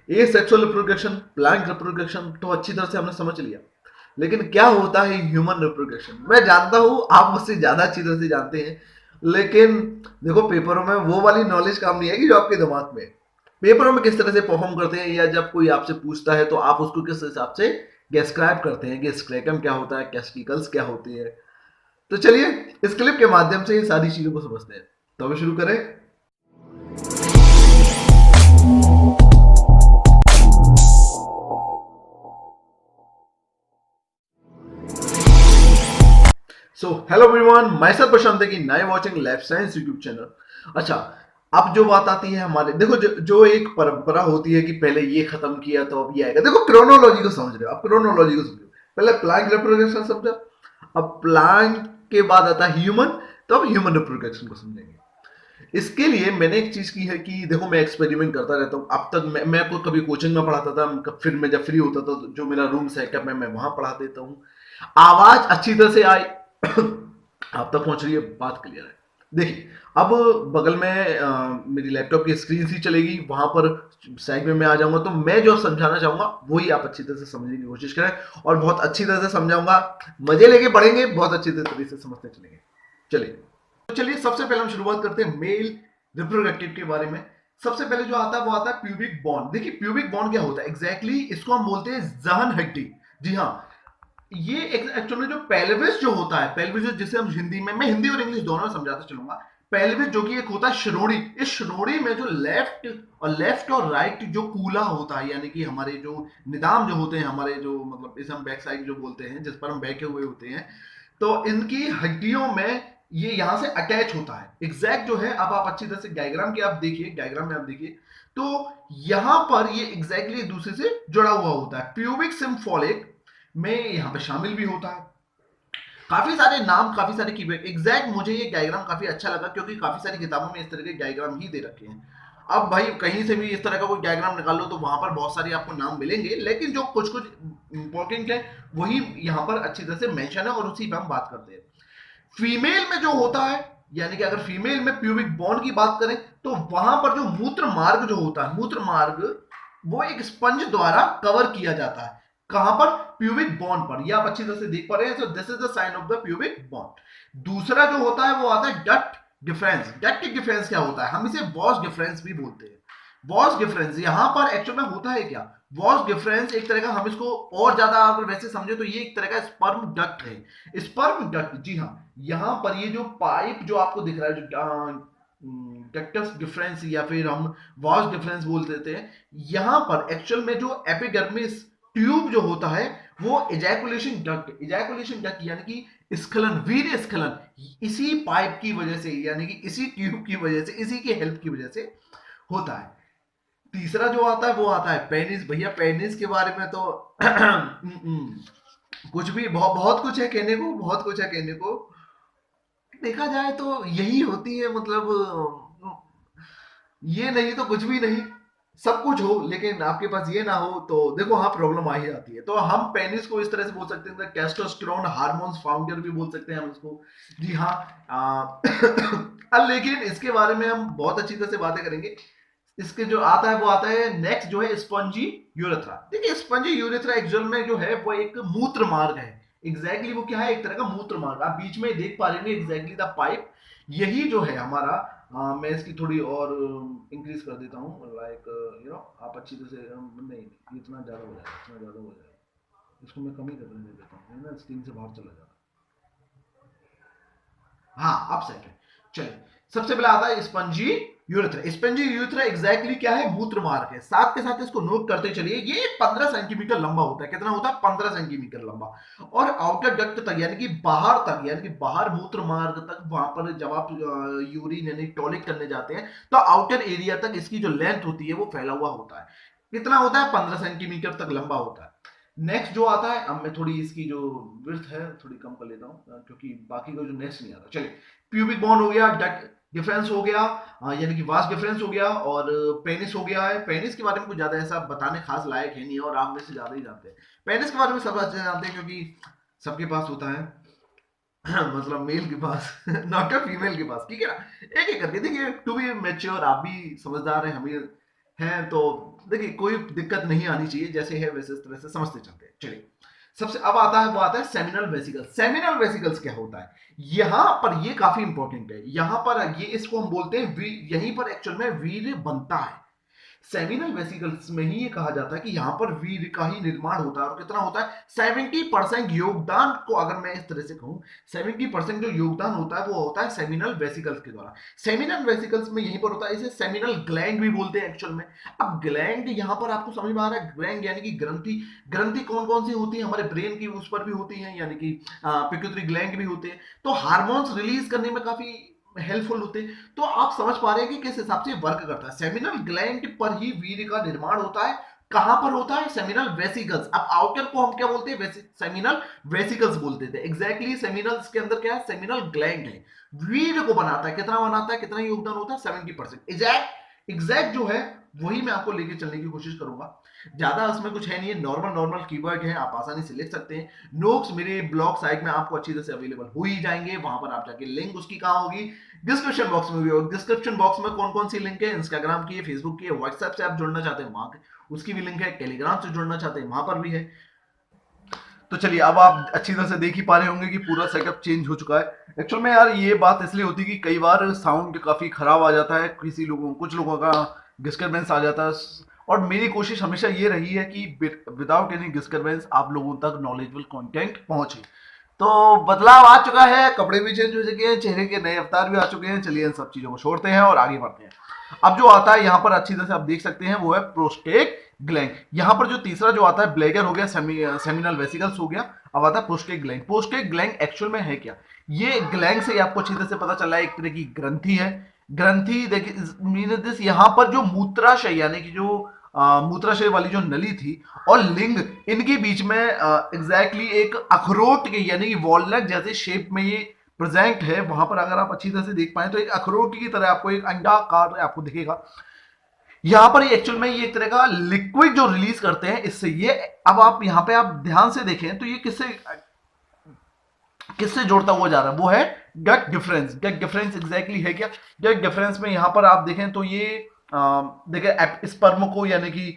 ए sexual reproduction, plant reproduction तो अच्छी तरह से हमने समझ लिया, लेकिन क्या होता है ह्यूमन रिप्रोडक्शन? मैं जानता हूं आप मुझसे ज्यादा अच्छी तरह से जानते हैं, लेकिन देखो पेपरों में वो वाली नॉलेज काम नहीं आएगी जो आपके दिमाग में है। पेपरों में किस तरह से परफॉर्म करते हैं, या जब कोई आपसे पूछता है तो आप उसको किस हिसाब से डिस्क्राइब करते हैं कि स्क्रेटम क्या होता है, कैस्टिकल्स क्या होती है। तो चलिए इस क्लिप के माध्यम से ये सारी चीजों को समझते हैं। तो अभी शुरू करें। So hello everyone, myself Prashant की नाइ watching life science YouTube channel. अच्छा, अब जो बात आती है हमारे, देखो जो एक परंपरा होती है कि पहले ये खत्म किया तो अब ये आएगा। देखो क्रोनोलॉजी को समझ रहे हो आप, क्रोनोलॉजी को समझो। पहले प्लांट रिप्रोडक्शन समझा, अब प्लांट के बाद आता है ह्यूमन, तो अब ह्यूमन रिप्रोडक्शन को समझेंगे। इसके लिए मैंने एक चीज की है कि देखो मैं एक्सपेरिमेंट करता रहता हूँ। अब तक मैं को कभी कोचिंग में पढ़ाता था, फिर मैं जब फ्री होता था तो जो मेरा रूम सेटअप है मैं वहां पढ़ा देता हूँ। आवाज अच्छी तरह से आई आप तक पहुंच रही है, बात क्लियर है। देखिए, अब बगल में मेरी लैपटॉप की स्क्रीन सी चलेगी, वहां पर साइड में मैं आ जाऊंगा, तो मैं जो समझाना चाहूंगा वही आप अच्छी तरह से समझने की कोशिश करें, और बहुत अच्छी तरह से समझाऊंगा। मजे लेके पढ़ेंगे, बहुत अच्छी तरह से समझते चलेंगे। चलिए, तो चलिए सबसे पहले हम शुरुआत करते हैं मेल रिप्रोडक्टिव के बारे में। सबसे पहले जो आता है वो आता है प्यूबिक बॉन्ड। देखिए प्यूबिक बॉन्ड क्या होता है एग्जैक्टली इसको हम बोलते हैं जहन हड्डी। जी हाँ, ये एक्चुअली जो पेल्विस जो होता है, पेल्विस जिसे हम हिंदी में, मैं हिंदी और इंग्लिश दोनों में समझाता चलूंगा। पेल्विस जो कि एक होता है श्रोणि, इस श्रोणि में जो लेफ्ट और राइट जो कूला होता है, यानी कि हमारे जो निदाम जो होते हैं, हमारे जो मतलब इसे हम बैक साइड जो बोलते हैं, जिस पर हम बैठे हुए होते हैं, तो इनकी हड्डियों में ये यहां से अटैच होता है। एग्जैक्ट जो है, अब आप अच्छी तरह से डायग्राम के आप देखिए, डायग्राम में आप देखिए, तो यहां पर ये एग्जैक्टली एक दूसरे से जुड़ा हुआ होता है। प्यूबिक सिम्फोलिक में यहाँ पे शामिल भी होता है। काफी सारे नाम, काफी सारे कीवर्ड। एग्जैक्ट मुझे ये डायग्राम काफी अच्छा लगा, क्योंकि काफी सारी किताबों में इस तरह के डायग्राम ही दे रखे हैं। अब भाई कहीं से भी इस तरह का कोई डायग्राम निकाल लो तो वहां पर बहुत सारे आपको नाम मिलेंगे, लेकिन जो कुछ कुछ इंपॉर्टेंट है वही यहाँ पर अच्छी तरह से मेंशन है, और उसी पे हम बात करते हैं। फीमेल में जो होता है, यानी कि अगर फीमेल में प्यूबिक बॉन्ड की बात करें, तो वहां पर जो मूत्र मार्ग जो होता है, मूत्र मार्ग वो एक स्पंज द्वारा कवर किया जाता है। कहां पर? प्यूबिक बॉन्ड पर। ये आप अच्छी तरह से देख पा रहे हैं। So this is the sign of the pubic bone. दूसरा जो होता है वो आता है डक्ट डिफरेंस। डक्ट डिफरेंस क्या होता है? हम इसे वॉस डिफरेंस भी बोलते हैं। वॉस डिफरेंस यहां पर एक्चुअल में होता है क्या? वॉस डिफरेंस एक तरह का, हम इसको और ज्यादा अगर वैसे समझे तो ये एक तरह का स्पर्म डक्ट है। स्पर्म डक्ट, जी हाँ, यहां पर ये जो पाइप जो आपको दिख रहा है, जो डक्टस डिफरेंस या फिर हम वॉस डिफरेंस बोल देते हैं, यहां पर एक्चुअल में जो एपिडर्मिस ट्यूब जो होता है वो इजैकुलेशन डक्ट यानी कि स्खलन, वीर्य स्खलन, इसी पाइप की वजह से, यानी कि इसी ट्यूब की वजह से, इसी के हेल्प की वजह से होता है। तीसरा जो आता है वो आता है पेनिस। भैया पेनिस के बारे में तो कुछ भी, बहुत कुछ है कहने को, बहुत कुछ है कहने को। देखा जाए तो यही होती है, मतलब ये नहीं तो कुछ भी नहीं। सब कुछ हो लेकिन आपके पास ये ना हो तो देखो हाँ प्रॉब्लम आ ही जाती है। तो हम पेनिस को इस तरह से बोल सकते हैं, टेस्टोस्टेरोन हार्मोन्स फाउंडर भी बोल सकते हैं हम इसको। जी हाँ। लेकिन इसके बारे में हम बहुत अच्छी तरह से बातें करेंगे। इसके जो आता है वो आता है नेक्स्ट, जो है स्पंजी यूरेथ्रा। देखिए स्पंजी यूरेथ्रा एक्चुअल में जो है वो एक मूत्र मार्ग है। एग्जैक्टली वो क्या है? एक तरह का मूत्र मार्ग। आप बीच में देख पा रहे हैं एग्जैक्टली द पाइप, यही जो है हमारा। मैं इसकी थोड़ी और इंक्रीज कर देता हूँ, लाइक आप अच्छी तरह से नहीं, इतना ज्यादा हो जाएगा, इतना ज्यादा हो जाएगा। इसको मैं कम ही करने दे देता हूँ, है ना, स्क्रीन से बाहर चला जाता। हाँ अब सेट है। चलिए, सबसे पहले आता है spongy urethra. Spongy urethra exactly क्या है? मूत्र मार्ग है। साथ के साथ इसको नोट करते चलिए, ये 15 सेंटीमीटर लंबा होता है। कितना होता है? 15 सेंटीमीटर लंबा। और आउटर डक्ट तक, यानी कि बाहर तक, यानी कि बाहर मूत्र मार्ग तक, वहां पर जब आप यूरिन यानी टॉयलेट करने जाते हैं तो आउटर एरिया तक इसकी जो लेंथ होती है वो फैला हुआ होता है। कितना होता है? 15 सेंटीमीटर तक लंबा होता है। नेक्स्ट जो आता है, अब मैं थोड़ी इसकी जो विड्थ है थोड़ी कम कर लेता हूँ, क्योंकि बाकी का जो नेक्स्ट नहीं आता। चलिए, प्यूबिक बॉन्ड हो गया, डक डिफरेंस हो गया, यानी कि वास्ट डिफरेंस हो गया, और पेनिस हो गया है। पेनिस के बारे में कुछ ज्यादा ऐसा बताने खास लायक है नहीं, और आप में से ज्यादा ही जानते हैं। पेनिस के बारे में सब अच्छे जानते हैं, क्योंकि सबके पास होता है। मतलब मेल के पास नॉट फीमेल के पास, ठीक है ना। एक एक करके देखिए, टू बी मेच्योर, आप भी समझदार हैं, हम भी हैं, तो देखिए कोई दिक्कत नहीं आनी चाहिए, जैसे है वैसे इस तरह से समझते चलते हैं। चलिए सबसे अब आता है, वो आता है सेमिनल वेसिकल्स। सेमिनल वेसिकल्स क्या होता है, यहां पर ये काफी इंपॉर्टेंट है। यहां पर ये इसको हम बोलते हैं यहीं पर एक्चुअल में वीर्य बनता है। सेमिनल वेसिकल्स में ही ये कहा जाता है कि यहां पर वीर्य का ही निर्माण होता है। और कितना होता है, 70% योगदान को अगर मैं इस तरह से कहूं, 70% जो योगदान होता है वो होता है सेमिनल वेसिकल्स के द्वारा। सेमिनल वेसिकल्स में यहीं पर होता है, इसे सेमिनल ग्लैंड भी बोलते हैं एक्चुअल में। अब ग्लैंड यहां पर आपको समझ में आ रहा है, ग्लैंड यानी कि ग्रंथि। ग्रंथि कौन कौन सी होती है, हमारे ब्रेन की उस पर भी होती है, यानी कि पिट्यूटरी ग्लैंड भी होते हैं। तो हार्मोन्स रिलीज करने में काफी हेल्पफुल होते हैं। तो आप समझ पा रहे हैं कि किस हिसाब से वर्क करता है। सेमिनल ग्लैंड पर ही वीर्य का निर्माण होता है। कहां पर होता है, सेमिनल वेसिकल्स। अब आउटर को हम क्या बोलते हैं, सेमिनल वेसिकल्स बोलते थे। एग्जैक्टली सेमिनल्स के अंदर क्या है, सेमिनल ग्लैंड है। वीर्य को बनाता है, कितना बनाता है, कितना योगदान होता है, 70%। एग्जैक्ट जो है वही मैं आपको लेके चलने की कोशिश करूंगा। ज्यादा उसमें कुछ है नहीं है, नॉर्मल नॉर्मल कीवर्ड है, आप आसानी से लिख सकते हैं। नोट्स मेरे ब्लॉग साइट में आपको अच्छी तरह से अवेलेबल हो ही जाएंगे, वहां पर आप जाके लिंक उसकी कहां होगी, डिस्क्रिप्शन बॉक्स में भी होगी। डिस्क्रिप्शन बॉक्स में कौन कौन सी लिंक है, इंस्टाग्राम की है, फेसबुक की है, व्हाट्सएप से आप जुड़ना चाहते हैं वहां उसकी भी लिंक है, टेलीग्राम से जुड़ना चाहते हैं वहां पर भी है। तो चलिए अब आप अच्छी तरह से देख ही पा रहे होंगे कि पूरा सेटअप चेंज हो चुका है। एक्चुअल में यार ये बात इसलिए होती है कि कई बार साउंड काफी खराब आ जाता है, कुछ लोगों का डिस्टर्बेंस आ जाता है। और मेरी कोशिश हमेशा ये रही है कि विदाउट एनी डिस्टर्बेंस आप लोगों तक नॉलेजेबल कंटेंट पहुंचे। तो बदलाव आ चुका है, कपड़े भी चेंज हो चुके हैं, चेहरे के नए अवतार भी आ चुके हैं। चलिए इन सब चीजों को छोड़ते हैं और आगे बढ़ते हैं। अब जो आता है यहाँ पर अच्छी तरह से आप देख सकते हैं, वो है प्रोस्टेट ग्लैंड। यहाँ पर जो तीसरा जो आता है, ब्लैगर हो गया, सेमिनल वेसिकल्स हो गया, अब आता है prostate gland. Prostate gland actual में है क्या, ये ग्लैंड से आपको अच्छी तरह से पता चला है, एक तरह की ग्रंथि है। ग्रंथि देखिए मीन दिस, यहाँ पर जो मूत्राशय यानी कि जो मूत्राशय वाली जो नली थी और लिंग, इनके बीच में एग्जैक्टली एक अखरोट के यानी कि वॉलनट जैसे शेप में ये प्रेजेंट है। वहां पर अगर आप अच्छी तरह से देख पाए तो एक अखरोट की तरह आपको एक अंडाकार आपको दिखेगा। यहां पर एक्चुअल में ये एक तरह का लिक्विड जो रिलीज करते हैं इससे ये। अब आप यहां पे आप ध्यान से देखें तो ये किससे किससे जोड़ता हुआ जा रहा है, वो है गट डिफरेंस। गट डिफरेंस एग्जैक्टली है क्या, गट डिफरेंस में यहां पर आप देखें तो ये देखिए स्पर्म को यानी कि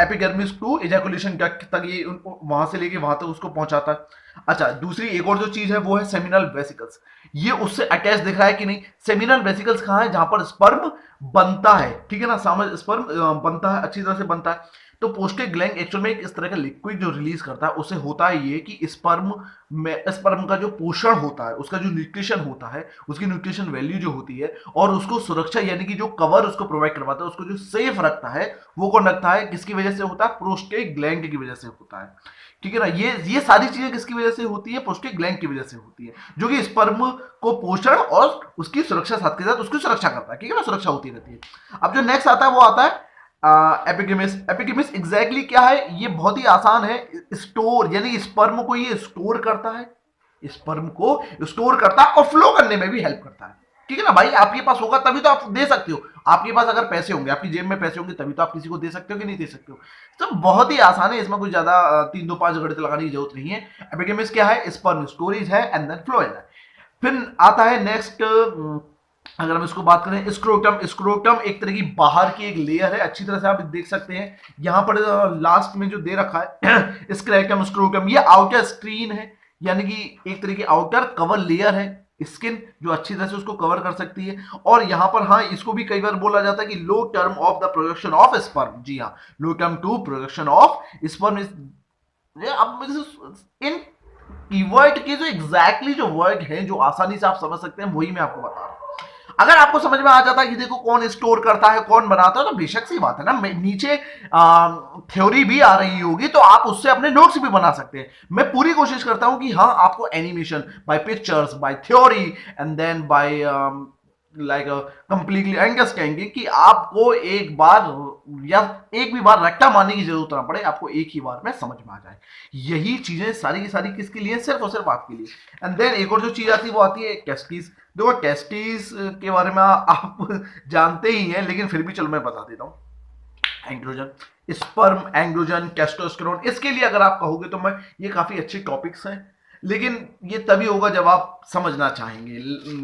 एपिडर्मिस टू इजैकुलेशन डक्ट तक ये वहां से लेके वहां तक उसको पहुंचाता है। अच्छा दूसरी एक और जो चीज है वो है सेमिनल वेसिकल्स। ये उससे अटैच दिख रहा है कि नहीं, सेमिनल वेसिकल्स कहां है, जहां पर स्पर्म बनता है, ठीक है ना, समझ स्पर्म बनता है, अच्छी तरह से बनता है। तो पोस्टेट ग्लैंड एक्चुअल में एक इस तरह का लिक्विड जो रिलीज करता है, उससे होता है ये कि स्पर्म का जो पोषण होता है, उसका जो न्यूट्रिशन होता है, उसकी न्यूट्रिशन वैल्यू जो होती है, और उसको सुरक्षा यानी कि जो कवर उसको प्रोवाइड करवाता है, उसको जो सेफ रखता है, वो कौन रखता है, किसकी वजह से होता है, प्रोस्टेट ग्लैंड की वजह से होता है। ठीक है ना, ये सारी चीजें किसकी वजह से होती है, प्रोस्टेट ग्लैंड की वजह से होती है, जो कि स्पर्म को पोषण और उसकी सुरक्षा साथ के साथ उसकी सुरक्षा करता है। ठीक है ना, सुरक्षा होती रहती है। अब जो नेक्स्ट आता है वो आता है एपिगेमिस। एपिगेमिस एग्जैक्टली क्या है, ये बहुत ही आसान है। स्टोर यानी स्पर्म को ये स्टोर करता है, स्पर्म को स्टोर करता है और फ्लो करने में भी हेल्प करता है। ठीक है ना भाई, आपके पास होगा तभी तो आप दे सकते हो। आपके पास अगर पैसे होंगे, आपकी जेब में पैसे होंगे, तभी तो आप किसी को दे सकते हो कि नहीं दे सकते हो। तो बहुत ही आसान है, इसमें कुछ ज्यादा 3 2 5 गणित लगाने की जरूरत नहीं है। एपिगेमिस क्या है, स्पर्म स्टोरेज है एंड देन फ्लो है। फिर आता है नेक्स्ट, अगर हम इसको बात करें स्क्रोटम। स्क्रोटम एक तरह की बाहर की एक लेयर है, अच्छी तरह से आप देख सकते हैं यहां पर लास्ट में जो दे रखा है स्क्रेटम स्क्रोटम, ये आउटर स्क्रीन है, यानी कि एक तरह की आउटर कवर लेयर है, स्किन जो अच्छी तरह से उसको कवर कर सकती है। और यहां पर हाँ, इसको भी कई बार बोला जाता है कि low term of the production of sperm. जी हाँ, low term to production of sperm. अब इन कीवर्ड के जो एग्जैक्टली जो वर्ड है जो आसानी से आप समझ सकते हैं, वही मैं आपको बता रहा हूं। अगर आपको समझ में आ जाता है कि देखो कौन स्टोर करता है कौन बनाता है, तो बेशक सी बात है ना, नीचे थ्योरी भी आ रही होगी तो आप उससे अपने नोट्स भी बना सकते हैं। मैं पूरी कोशिश करता हूं कि हाँ, आपको animation by pictures by theory and then by like completely understanding, कि आपको एक बार या एक भी बार रट्टा मारने की जरूरत ना पड़े, आपको एक ही बार में समझ में आ जाए। यही चीजें सारी की सारी किसके लिए, सिर्फ और सिर्फ आपके लिए। एंड देन एक और जो चीज आती है वो आती है टेस्टिस। देखो टेस्टिस के बारे में आप जानते ही हैं, लेकिन फिर भी चलो मैं बता देता हूं। एंड्रोजन, स्पर्म, एंड्रोजन, टेस्टोस्टेरोन, इसके लिए अगर आप कहोगे तो मैं, ये काफी अच्छे टॉपिक्स हैं। लेकिन ये तभी होगा जब आप समझना चाहेंगे,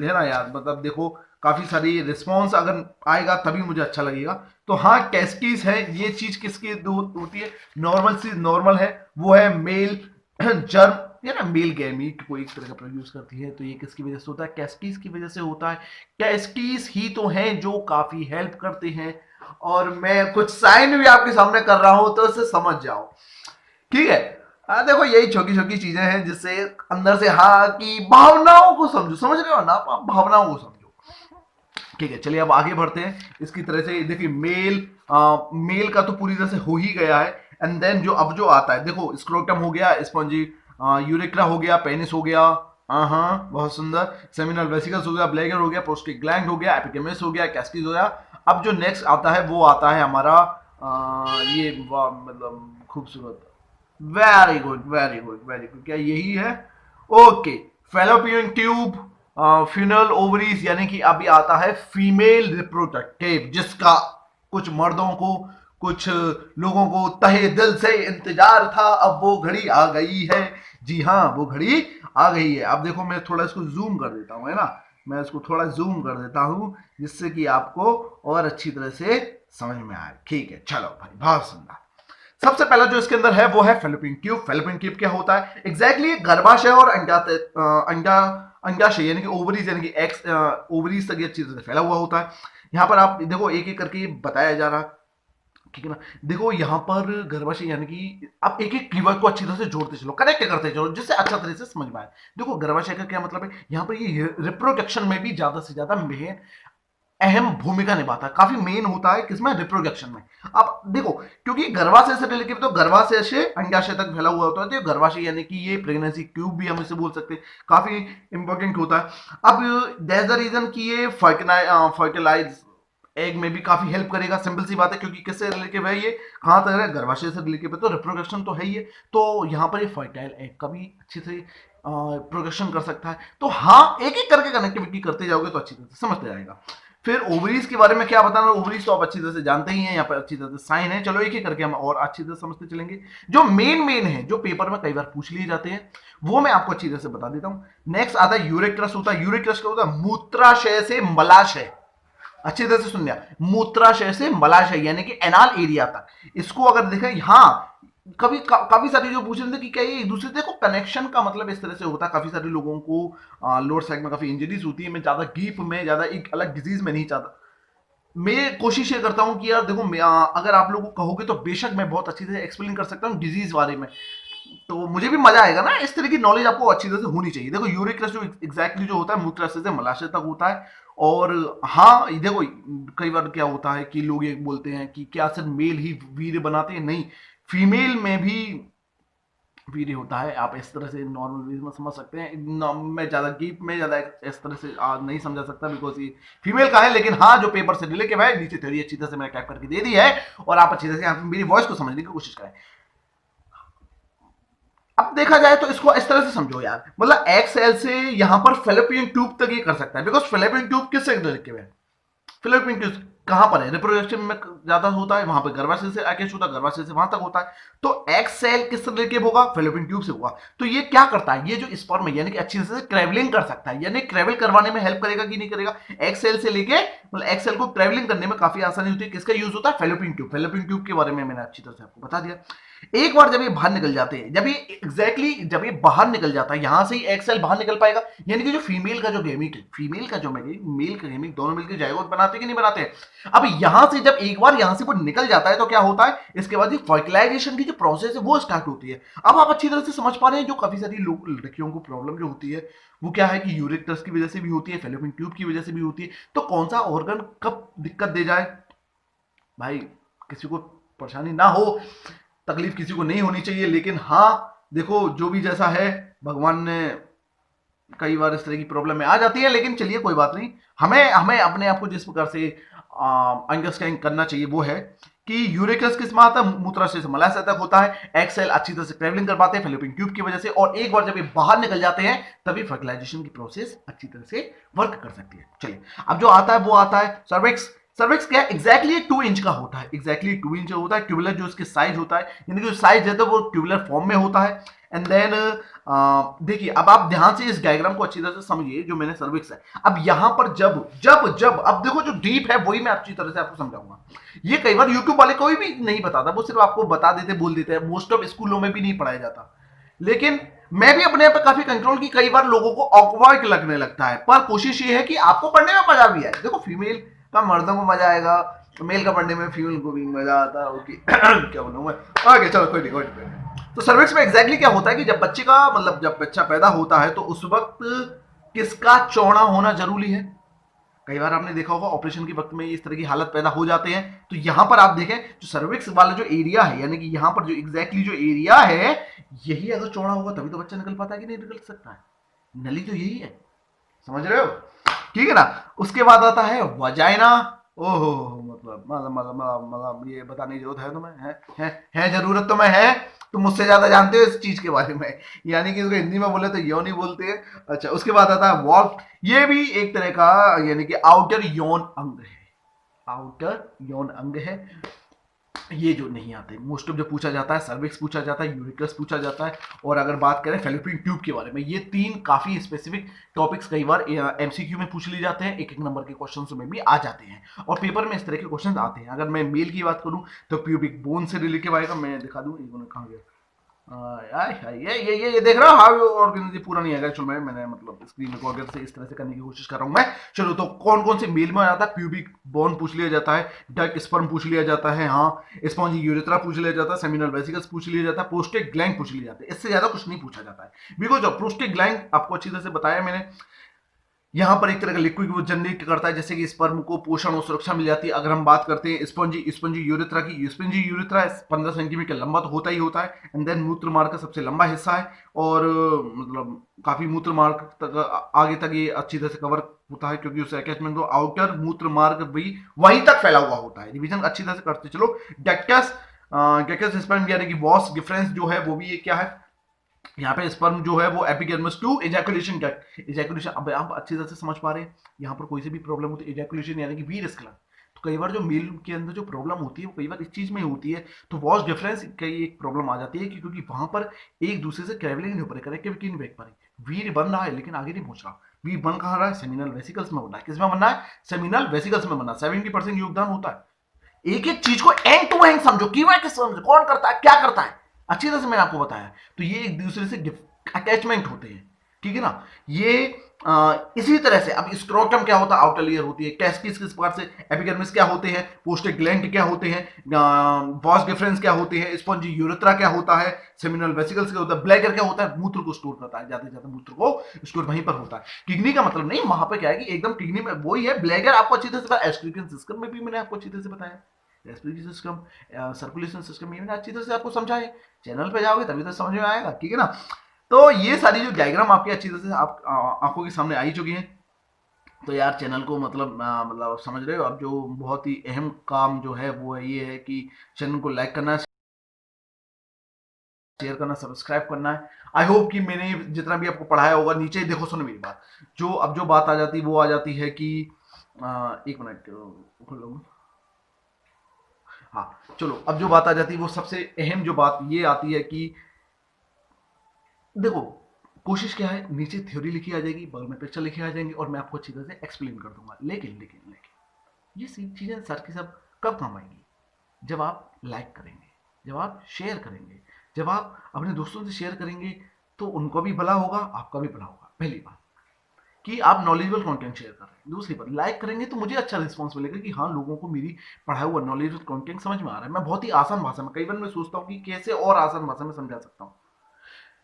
है ना यार। मतलब देखो काफी सारी रिस्पॉन्स अगर आएगा तभी मुझे अच्छा लगेगा। तो हाँ, कैस्कीज है, ये चीज किसकी होती है, नॉर्मल चीज नॉर्मल है, वो है मेल जर्म, या ना मेल गैमीट को एक तरह का प्रोड्यूस करती है। तो ये किसकी वजह से होता है, कैस्कीज की वजह से होता है। कैस्कीज ही तो हैं जो काफी हेल्प करते हैं, और मैं कुछ साइन भी आपके सामने कर रहा हूं तो उसे समझ जाओ, ठीक है। देखो यही छोटी छोटी चीजें हैं जिससे अंदर से हाँ की भावनाओं को समझो, समझ रहे हो ना आप भावनाओं को समझो, ठीक है। चलिए अब आगे बढ़ते हैं इसकी तरह से। देखिए मेल का तो पूरी तरह से हो ही गया है। एंड देन जो अब जो आता है, देखो स्क्रोटम हो गया, स्पॉन्जी यूरेक्रा हो गया, पेनिस हो गया, हाँ बहुत सुंदर, सेमिनल वेसिकल्स हो गया, ब्लैगर हो गया, प्रोस्टेट ग्लैंड हो गया, एपिडेमिस हो गया, कैस्कीज हो गया। अब जो नेक्स्ट आता है वो आता है हमारा ये मतलब खूबसूरत, very good very good very good, क्या यही है, okay. Fallopian tube, funnel ovaries, यानी कि अभी आता है फीमेल रिप्रोडक्टिव, जिसका कुछ मर्दों को, कुछ लोगों को तहे दिल से इंतजार था, अब वो घड़ी आ गई है। जी हाँ, वो घड़ी आ गई है। अब देखो मैं थोड़ा इसको जूम कर देता हूँ, है ना, मैं इसको थोड़ा जूम कर देता हूँ जिससे कि आपको और अच्छी तरह से समझ में आए। ठीक है, चलो भाई, बहुत सुंदर। सबसे पहला जो इसके अंदर है वो है फेलोपियन ट्यूब। फेलोपियन ट्यूब क्या होता है एग्जैक्टली, गर्भाशय और अंडा अंडाशय यानी कि ओवरीज, यानी कि एक्स ओवरीज तक ये अच्छी तरह से फैला हुआ होता है। यहाँ पर आप देखो एक एक करके बताया जा रहा, ठीक है ना। देखो यहाँ पर गर्भाशय यानी कि आप एक एक कीवर्ड को अच्छी तरह से जोड़ते चलो, कनेक्ट करते चलो, जिससे अच्छा तरह से समझ में आए। देखो गर्भाशय का क्या मतलब है, यहाँ पर ये रिप्रोडक्शन में भी ज्यादा से ज्यादा अहम भूमिका निभाता है, काफी मेन होता है किसमें, रिप्रोडक्शन में। अब देखो क्योंकि गर्भाशय से रिलेटेड, तो गर्भाशय से अंडाशय तक फैला हुआ होता है, तो गर्भाशय यानी कि ये प्रेगनेंसी ट्यूब भी हम इसे बोल सकते हैं, काफी इंपॉर्टेंट होता है। अब दैट्स द रीजन कि ये फर्टिलाइज एग में भी काफी हेल्प करेगा, सिंपल सी बात है, क्योंकि किससे रिलेटेड है ये, कहां तक है, गर्भाशय से रिलेटेड है, तो रिप्रोडक्शन तो है ही है। तो यहाँ पर ये फर्टाइल एग का भी अच्छे से प्रोडक्शन कर सकता है। तो हाँ, एक एक करके कनेक्टिविटी करते जाओगे तो अच्छी तरह से समझते जाएगा। फिर ओवरीज के बारे में क्या बताना, ओवरीज तो आप अच्छी तरह से जानते ही हैं, यहाँ पर अच्छी तरह से साइन है। चलो एक एक करके हम और अच्छी तरह से समझते चलेंगे। जो मेन है, जो पेपर में कई बार पूछ लिए जाते हैं, वो मैं आपको अच्छी तरह से बता देता हूं। नेक्स्ट आता है यूरेक्रस होता है। यूरेक्रस क्या होता है, मूत्राशय से मलाशय, अच्छी तरह से सुन लिया, मूत्राशय से मलाशय यानी कि एनाल एरिया तक। इसको अगर देखें, हाँ कभी काफी सारे जो पूछ रहे थे कि क्या ये एक दूसरे से, देखो कनेक्शन का मतलब इस तरह से होता है, काफी सारे लोगों को लोअर साइड में काफी इंजरीज होती है। मैं ज्यादा डीप में, ज्यादा एक अलग डिजीज में नहीं चाहता, मैं कोशिश ये करता हूं कि यार देखो अगर आप लोगों को कहोगे तो बेशक मैं बहुत अच्छी तरह एक्सप्लेन कर सकता हूँ डिजीज बारे में, तो मुझे भी मजा आएगा ना। इस तरह की नॉलेज आपको अच्छी तरह से होनी चाहिए। देखो यूरिक एसिड जो एग्जैक्टली जो होता है मूत्राशय से मलाशय तक होता है। और हाँ देखो कई बार क्या होता है कि लोग ये बोलते हैं कि क्या सिर्फ मेल ही वीर्य बनाते हैं, नहीं, फीमेल में भी वीर्य होता है। आप इस तरह से नॉर्मल वे में समझ सकते हैं। मैं ज्यादा डीप में ज्यादा इस तरह से नहीं समझा सकता बिकॉज ये फीमेल का है, लेकिन हाँ जो पेपर से रिलेटेड है नीचे थ्योरी अच्छी तरह से मैंने टाइप करके दे दी है, और आप अच्छी तरह से मेरी वॉइस को समझने की कोशिश करें। अब देखा जाए तो इसको इस तरह से समझो यार, मतलब एक्सएल से यहां पर फेलोपियन ट्यूब तक ये कर सकता है, बिकॉज फेलोपियन ट्यूब किससे रिलेटेड है, फिलिपिन ट्यूब कहां पर है, रिप्रोडक्शन में ज्यादा होता है, वहां पर गर्भाशय से आके होता है, गर्भाशय से वहां तक होता है। तो एक्स सेल किस रिलेटेड होगा, फेलोपियन ट्यूब से होगा। तो ये क्या करता है, ये जो स्पर्म है यानी कि अच्छी तरह से ट्रेवलिंग कर सकता है, यानी ट्रेवल करवाने में हेल्प करेगा कि नहीं करेगा, एक्स सेल से लेके मतलब एक्स सेल को ट्रेवलिंग करने में काफी आसानी होती है। किसका यूज होता है, फेलोपियन ट्यूब। फेलोपियन ट्यूब के बारे में मैंने अच्छी तरह से आपको बता दिया। एक बार जब ये बाहर निकल जाते हैं, जब ये जब ये बाहर निकल जाता है, यहां से ही एक्सेल बाहर निकल पाएगा, यानी कि जो फीमेल का जो गेमीट है, फीमेल का जो मेल का गेमीट, दोनों मिलकर जायगोट बनाते कि नहीं बनाते। अब यहां से जब एक बार यहां से वो निकल जाता है तो क्या होता है, इसके बाद फर्टिलाइजेशन की जो प्रोसेस है वो स्टार्ट होती है। अब आप अच्छी तरह से समझ पा रहे हैं, जो काफी सारी लड़कियों को प्रॉब्लम जो होती है वो क्या है कि यूरेक्टस की वजह से भी होती है, फेलोपियन ट्यूब की वजह से भी होती है। तो कौन सा ऑर्गन कब दिक्कत दे जाए, भाई किसी को परेशानी ना हो, तकलीफ किसी को नहीं होनी चाहिए। लेकिन हाँ देखो जो भी जैसा है, भगवान ने कई बार इस तरह की प्रॉब्लम में आ जाती है, लेकिन चलिए कोई बात नहीं। हमें हमें अपने आप को जिस प्रकार से अंडरस्टैंड करना चाहिए वो है कि यूरेकस किस में आता है, मूत्राशय से मलाशय तक होता है। एक्सेल अच्छी तरह से ट्रेवलिंग कर पाते हैं फेलोपियन ट्यूब की वजह से, और एक बार जब ये बाहर निकल जाते हैं तभी फर्टिलाइजेशन की प्रोसेस अच्छी तरह से वर्क कर सकती है। चलिए अब जो आता है वो आता है सर्विक्स। सर्विक्स क्या है, एग्जैक्टली 2 इंच का होता है, एग्जैक्टली 2 इंच होता है। ट्यूबुलर जो इसके साइज होता है, यानी कि जो साइज है तो वो ट्यूबुलर फॉर्म में होता है। एंड देन देखिए, अब आप ध्यान से इस डायग्राम को अच्छी तरह से समझिए जो मैंने सर्विक्स है। अब यहां पर जब जब जब अब देखो जो डीप है वही मैं अच्छी तरह से आपको समझाऊंगा। ये कई बार यूट्यूब वाले कोई भी नहीं बताता, वो सिर्फ आपको बता देते, बोल देते हैं, मोस्ट ऑफ स्कूलों में भी नहीं पढ़ाया जाता। लेकिन मैं भी अपने आप पे काफी कंट्रोल की, कई बार लोगों को ऑकवर्ड लगने लगता है, पर कोशिश ये है कि आपको पढ़ने में मजा भी आए। देखो फीमेल का मर्दों को मजा आएगा, मेल का पढ़ने में फीमेल को भी मजा आता है। ओके क्या बोलूं मैं, आगे चलो कोई नहीं कोई नहीं। तो सर्विक्स में एग्जैक्टली क्या होता है कि जब बच्चे का मतलब जब बच्चा पैदा होता है तो उस वक्त किसका चौड़ा होना जरूरी है। कई बार आपने देखा होगा ऑपरेशन के वक्त में इस तरह की हालत पैदा हो जाते हैं। तो यहां पर आप देखें जो सर्विक्स वाला जो एरिया है, यानी कि यहां पर जो एग्जैक्टली जो एरिया है, यही अगर चौड़ा होगा तभी तो बच्चा निकल पाता है कि नहीं निकल सकता है। नली तो यही है, समझ रहे हो, ठीक है ना। उसके बाद आता है वजाइना। ओहो, मतलब ये बताने की जरूरत है तुम्हें, है जरूरत तुम्हें है, तुम मुझसे ज्यादा जानते हो इस चीज के बारे में, यानी कि इसको हिंदी में बोले तो योनि बोलते हैं। अच्छा, उसके बाद आता है वॉल्व। ये भी एक तरह का यानी कि आउटर यौन अंग है, आउटर यौन अंग है। ये जो नहीं आते, मोस्ट ऑफ जो पूछा जाता है सर्विक्स पूछा जाता है, यूरिकस पूछा जाता है, और अगर बात करें फेलोपियन ट्यूब के बारे में, ये 3 काफी स्पेसिफिक टॉपिक्स कई बार एमसीक्यू में पूछ लिए जाते हैं, एक एक नंबर के क्वेश्चंस में भी आ जाते हैं, और पेपर में इस तरह के क्वेश्चंस आते हैं। अगर मैं मेल की बात करूं तो प्यूबिक बोन से रिलेटेड आएगा, मैं दिखा दूं, कहां गया, ये देख रहा हूँ हाउ ऑर्गेनाइज, पूरा नहीं आएगा। चलो मैंने मतलब स्क्रीन रिकॉर्डर से इस तरह से करने की कोशिश कर रहा हूँ मैं। चलो तो कौन कौन से मेल में आता है, प्यूबिक बोन पूछ लिया जाता है, डक स्पर्म पूछ लिया जाता है, हाँ स्पॉन्जी यूरेथ्रा पूछ लिया जाता है, सेमिनल वेसिकल्स पूछ लिया जाता है, प्रोस्टेट ग्लैंड पूछ लिया जाता है। इससे ज्यादा कुछ नहीं पूछा जाता है, बिकॉज प्रोस्टेट ग्लैंड आपको अच्छी तरह से बताया मैंने, यहाँ पर एक तरह का लिक्विड वो जनरेट करता है, जैसे कि स्पर्म को पोषण और सुरक्षा मिल जाती है। अगर हम बात करते हैं स्पंजी यूरेथ्रा की, स्पंजी यूरेथ्रा 15 सेंटीमीटर लंबा तो होता ही होता है, एंड देन मूत्र मार्ग का सबसे लंबा हिस्सा है, और मतलब काफी मूत्र मार्ग तक आगे तक ये अच्छी तरह से कवर होता है, क्योंकि उस अटैचमेंट को आउटर मूत्र मार्ग भी वहीं तक फैला हुआ होता है। रिवीजन अच्छी तरह से करते चलो। डेक्टस डेक्टस स्पर्म यानी कि वॉस डिफरेंस जो है वो भी ये क्या है, यहाँ पे स्पर्म जो है वो epidermis to ejaculation duct, ejaculation, अब आप अच्छी तरह से समझ पा रहे हैं। यहाँ पर कोई से भी प्रॉब्लम होती है, इजैकुलेशन यानी कि वीर स्खलन, तो कई बार जो मेल के अंदर जो प्रॉब्लम होती है वो कई बार इस चीज में होती है, तो वॉस डिफरेंस की एक प्रॉब्लम आ जाती है, क्योंकि वहां पर एक दूसरे से ट्रेवलिंग नहीं हो पा रही, कनेक्टिविटी नहीं बैठ पा रही, वीर बन रहा है लेकिन आगे नहीं पहुंच रहा। वीर बन कहाँ रहा है, सेमिनल वेसिकल्स में बन रहा है। किसमें बनना है, सेमिनल वेसिकल्स में बनना है। 70% योगदान होता है। एक एक चीज को एंड टू एंड समझो, कीवर्ड के समझो, कौन करता है क्या करता है, अच्छी तरह से मैंने आपको बताया। तो ये एक दूसरे से अटैचमेंट होते हैं, ठीक है ना। ये इसी तरह से अब स्क्रोटम क्या होता है, आउटर लेयर होती है, टेस्टिस किस प्रकार से, एपिडर्मिस क्या होते हैं, पोस्टेट ग्लैंड क्या होते हैं, वॉस डिफरेंस क्या होते हैं, स्पॉन्जी यूरेथ्रा क्या होता है, सेमिनल वेसिकल्स क्या होता है, ब्लैडर क्या होता है, मूत्र को स्टोर करता है, जाते जाते मूत्र को स्टोर वहीं पर होता है। किडनी का मतलब नहीं, वहां पर क्या है कि एकदम किडनी में वही है, ब्लैडर आपको अच्छी तरह से बताया, एक्सक्रीशन सिस्टम में भी मैंने आपको अच्छी तरह से बताया, रेस्पिरेटरी सिस्टम, सर्कुलेशन सिस्टम, ये मैंने अच्छी तरह से आपको समझाए। चैनल पे जाओगे तभी तो समझ में आएगा, ठीक है ना। तो ये सारी जो डायग्राम आपकी अच्छी तरह से आप आंखों के सामने आई चुकी हैं। तो यार चैनल को मतलब समझ रहे हो, अब जो बहुत ही अहम काम जो है वो है ये है कि चैनल को लाइक करना है, शेयर करना, सब्सक्राइब करना है। आई होप कि मैंने जितना भी आपको पढ़ाया होगा, नीचे देखो, सुनो मेरी बात, जो अब जो बात आ जाती है वो आ जाती है कि एक मिनट खोल लो, हाँ चलो, अब जो बात आ जाती है वो सबसे अहम जो बात ये आती है कि देखो, कोशिश क्या है, नीचे थ्योरी लिखी आ जाएगी, बगल में पिक्चर लिखी आ जाएंगी, और मैं आपको अच्छी तरह से एक्सप्लेन कर दूंगा। लेकिन ये चीजें सर की सब कब काम आएंगी, जब आप लाइक करेंगे, जब आप शेयर करेंगे, जब आप अपने दोस्तों से शेयर करेंगे, तो उनको भी भला होगा, आपका भी भला होगा। पहली बात कि आप नॉलेजेबल कंटेंट शेयर कर रहे हैं। दूसरी बात, लाइक करेंगे तो मुझे अच्छा रिस्पॉन्स मिलेगा कि हाँ, लोगों को मेरी पढ़ाया हुआ नॉलेजेबल कंटेंट समझ में आ रहा है। मैं बहुत ही आसान भाषा में, कई बार मैं सोचता हूँ कि कैसे और आसान भाषा में समझा सकता हूँ।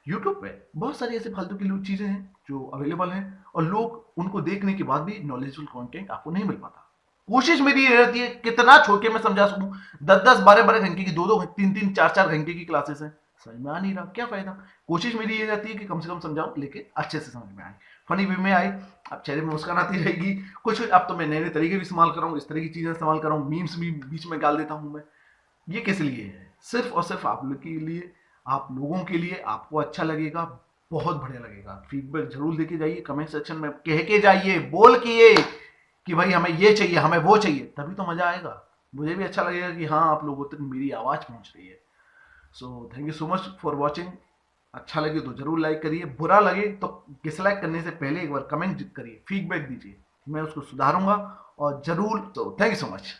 यूट्यूब पे बहुत सारी ऐसे फालतू की चीजें हैं जो अवेलेबल हैं, और लोग उनको देखने के बाद भी नॉलेजफुल कंटेंट आपको नहीं मिल पाता। कोशिश मेरी ये रहती है कितना छोड़ के मैं समझा सकूं। 10-10 12-12 घंटे की, 2-2 3-3 4-4 घंटे की क्लासेस हैं, समझ में आ नहीं रहा, क्या फायदा। कोशिश मेरी ये रहती है कि कम से कम समझाऊं, लेकिन अच्छे से समझ में आए, फनी वे में आए, अब चेहरे में मुस्कान आती रहेगी। कुछ अब तो मैं नए नए तरीके भी इस्तेमाल कर रहा हूँ, इस तरह की चीजें इस्तेमाल कर रहा हूँ, मीम्स भी बीच में डाल देता हूँ मैं। ये किस लिए है, सिर्फ और सिर्फ आप लोग के लिए, आप लोगों के लिए। आपको अच्छा लगेगा, बहुत बढ़िया लगेगा। फीडबैक जरूर देके जाइए, कमेंट सेक्शन में कह के जाइए, बोल के कि भाई हमें ये चाहिए, हमें वो चाहिए, तभी तो मजा आएगा। मुझे भी अच्छा लगेगा कि हाँ आप लोगों तक मेरी आवाज पहुंच रही है। So thank you so much for watching. अच्छा लगे तो जरूर लाइक करिए, बुरा लगे तो डिसलाइक करने से पहले एक बार कमेंट करिए, फीडबैक दीजिए, मैं उसको सुधारूंगा और जरूर। तो थैंक यू सो मच।